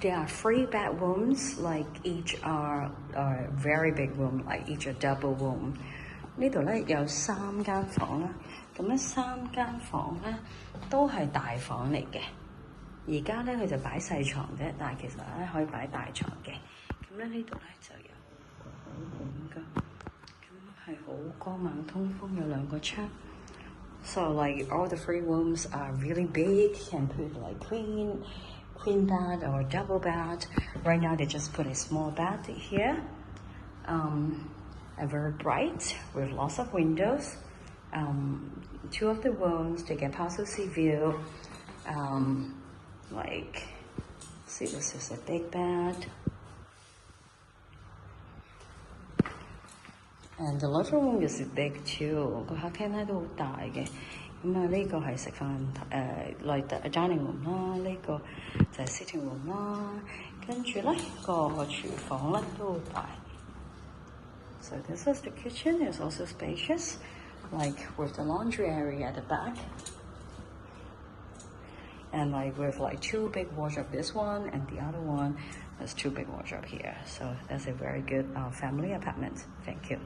There are 3 bedrooms, like each are very big room, like each a double room。呢度咧有3間房啦，咁咧3間房咧都係大房嚟嘅。而家咧佢就擺細床啫，但係其實咧可以擺大床嘅。咁咧呢度咧就有好管㗎，咁係好光猛通風，有2個窗。So like all the 3 rooms are really big, can put like queen bed or double bed. Right now they just put a small bed here. Very bright with lots of windows. 2 of the rooms they get partial sea view. Like, see, this is a big bed. And the living room is big too. 個客廳咧都好大嘅。咁啊，呢個係食飯like dining room 啦，呢個就係 sitting room 啦。跟住咧個廚房咧都好大。So this is the kitchen. It's also spacious, like with the laundry area at the back. And like with like 2 big wardrobe, this one and the other one, there's 2 big wardrobe here. So that's a very good family apartment. Thank you.